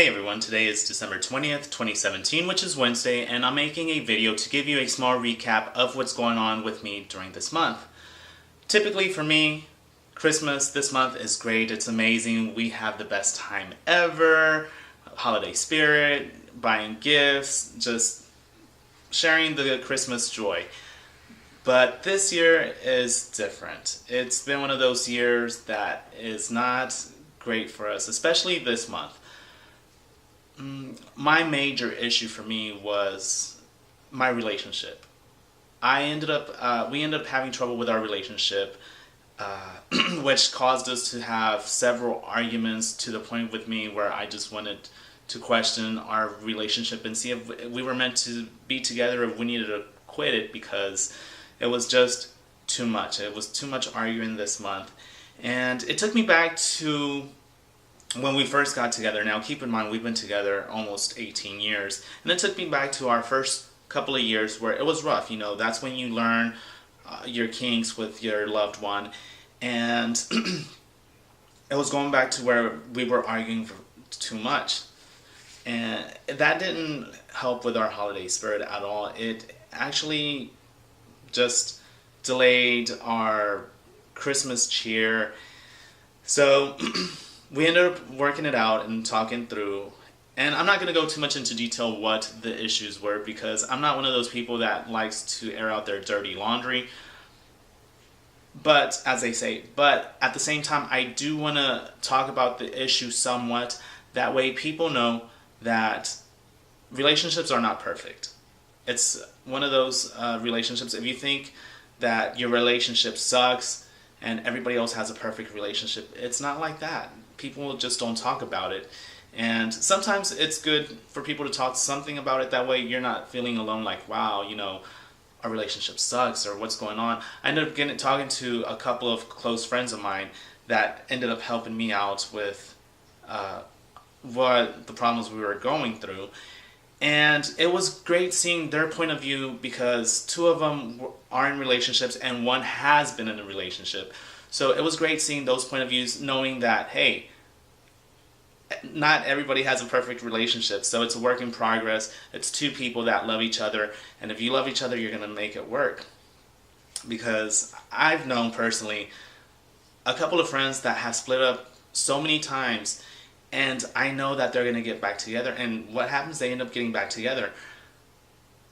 Hey everyone, today is December 20th, 2017, which is Wednesday, and I'm making a video to give you a small recap of what's going on with me during this month. Typically for me, Christmas this month is great, it's amazing, we have the best time ever, holiday spirit, buying gifts, just sharing the Christmas joy. But this year is different. It's been one of those years that is not great for us, especially this month. My major issue for me was my relationship. We ended up having trouble with our relationship, which caused us to have several arguments to the point with me where I just wanted to question our relationship and see if we were meant to be together or if we needed to quit it because it was just too much. It was too much arguing this month. And it took me back to when we first got together. Now keep in mind we've been together almost 18 years, and it took me back to our first couple of years where it was rough. You know, that's when you learn your kinks with your loved one, and it was going back to where we were arguing for too much, and that didn't help with our holiday spirit at all. It actually just delayed our Christmas cheer. So we ended up working it out and talking through, and I'm not going to go too much into detail what the issues were because I'm not one of those people that likes to air out their dirty laundry. But, as they say, but at the same time, I do want to talk about the issue somewhat. That way people know that relationships are not perfect. It's one of those relationships, if you think that your relationship sucks and everybody else has a perfect relationship, it's not like that. People just don't talk about it. And sometimes it's good for people to talk something about it. That way you're not feeling alone like, wow, you know, our relationship sucks or what's going on. I ended up talking to a couple of close friends of mine that ended up helping me out with what the problems we were going through. And it was great seeing their point of view because two of them are in relationships and one has been in a relationship. So it was great seeing those point of views, knowing that, hey, not everybody has a perfect relationship, so it's a work in progress. It's two people that love each other, and if you love each other, you're going to make it work. Because I've known personally a couple of friends that have split up so many times, and I know that they're going to get back together, and what happens? They end up getting back together.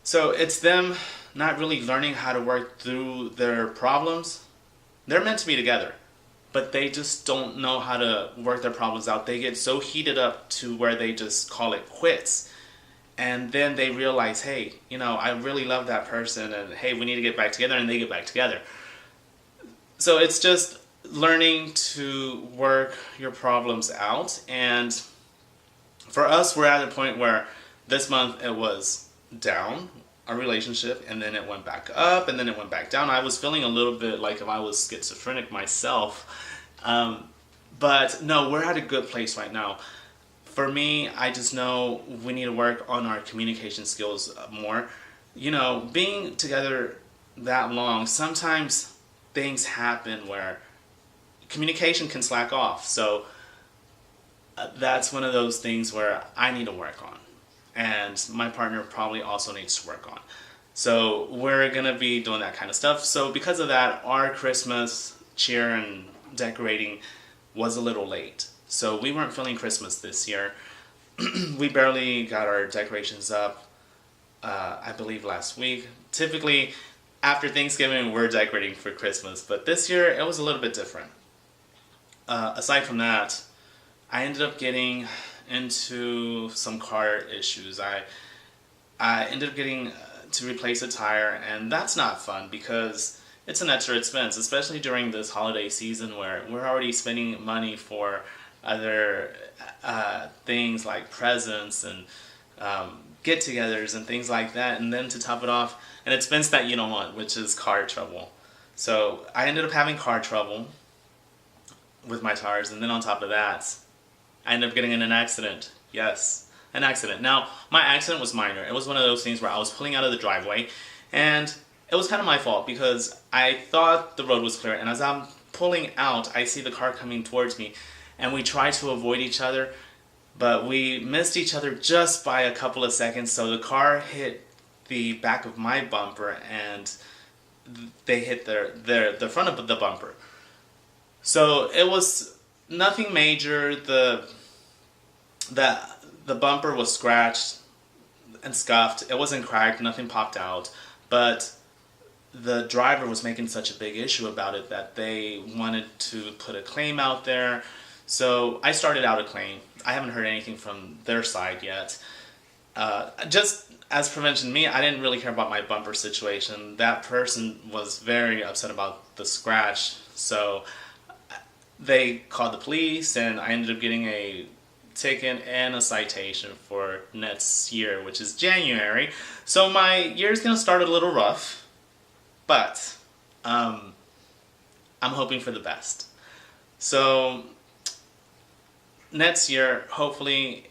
So it's them not really learning how to work through their problems. They're meant to be together, but they just don't know how to work their problems out. They get so heated up to where they just call it quits. And then they realize, hey, you know, I really love that person, and hey, we need to get back together, and they get back together. So it's just learning to work your problems out. And for us, we're at a point where this month it was down, our relationship, and then it went back up, and then it went back down. I was feeling a little bit like if I was schizophrenic myself. But no, we're at a good place right now. For me, I just know we need to work on our communication skills more. You know, being together that long, sometimes things happen where communication can slack off. So that's one of those things where I need to work on. And my partner probably also needs to work on. So we're going to be doing that kind of stuff. So because of that, our Christmas cheer and decorating was a little late. So we weren't feeling Christmas this year. We barely got our decorations up, I believe last week. Typically, after Thanksgiving, we're decorating for Christmas. But this year, it was a little bit different. Aside from that, I ended up getting into some car issues. I ended up getting to replace a tire, and that's not fun because it's an extra expense, especially during this holiday season where we're already spending money for other things like presents and get-togethers and things like that, and then to top it off, an expense that you don't want, which is car trouble. So I ended up having car trouble with my tires, and then on top of that, I ended up getting in an accident. Yes, an accident. Now, my accident was minor. It was one of those things where I was pulling out of the driveway, and it was kind of my fault because I thought the road was clear, and as I'm pulling out, I see the car coming towards me, and we try to avoid each other, but we missed each other just by a couple of seconds, so the car hit the back of my bumper and they hit the front of the bumper. So it was nothing major. The bumper was scratched and scuffed. It wasn't cracked, nothing popped out, but the driver was making such a big issue about it that they wanted to put a claim out there. So I started out a claim. I haven't heard anything from their side yet. Just as prevention, I didn't really care about my bumper situation. That person was very upset about the scratch, so they called the police, and I ended up getting a ticket and a citation for next year, which is January. So my year is going to start a little rough, but I'm hoping for the best. So next year, hopefully,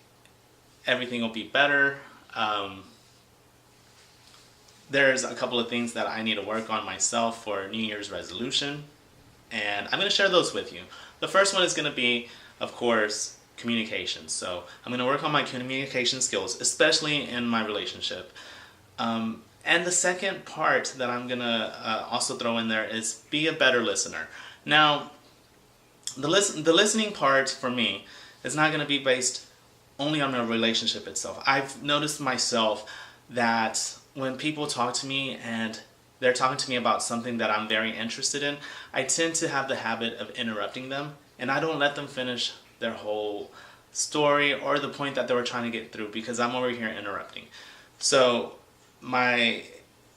everything will be better. There's a couple of things that I need to work on myself for New Year's resolution, and I'm going to share those with you. The first one is going to be, of course, communication. So I'm going to work on my communication skills, especially in my relationship. And the second part that I'm going to also throw in there is be a better listener. Now, the listening part for me is not going to be based only on the relationship itself. I've noticed myself that when people talk to me and they're talking to me about something that I'm very interested in, I tend to have the habit of interrupting them, and I don't let them finish their whole story or the point that they were trying to get through because I'm over here interrupting. So my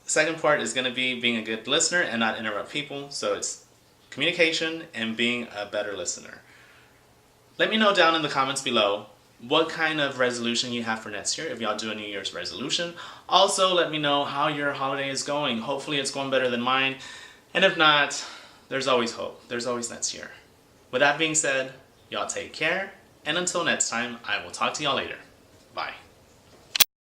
second part is going to be being a good listener and not interrupt people. So it's communication and being a better listener. Let me know down in the comments below what kind of resolution you have for next year, if y'all do a New Year's resolution. Also, let me know how your holiday is going. Hopefully it's going better than mine. And if not, there's always hope. There's always next year. With that being said, y'all take care. And until next time, I will talk to y'all later. Bye.